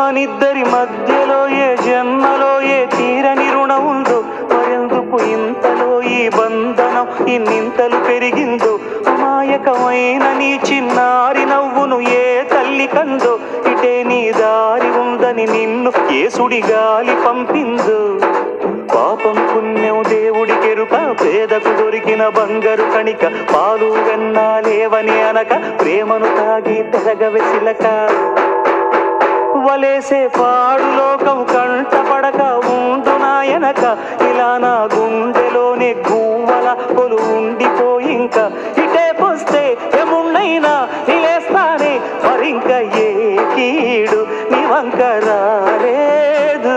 మనిద్దరి మధ్యలో ఏ జన్మలో ఏ తీరని రుణం ఉందో, మరెందుకు ఇంతలో ఈ బంధనం ఇన్నింతలు పెరిగిందో, అమాయకమైన నీ చిన్నారి నవ్వును ఏ తల్లి కందో, ఇటే నీ దారి ఉందని నిన్ను ఏ సుడిగాలి పంపిందో. పాపం పుణ్యం దేవుడికెరుక, పేదకు దొరికిన బంగారు కణిక, పాలు వెన్నాలేవని అనక ప్రేమను తాగి తెరగవెసిలక. వలేసే పాడు లోకం కంటపడక ఉండు నాయనక, ఇలా నా గుండెలోనే గువ్వల కొలు ఉండిపోయింక. ఇటే పోస్తే ఎమున్నైనా నిలేస్తానే, మరింక ఏ కీడు నీ వంక రాలేదు.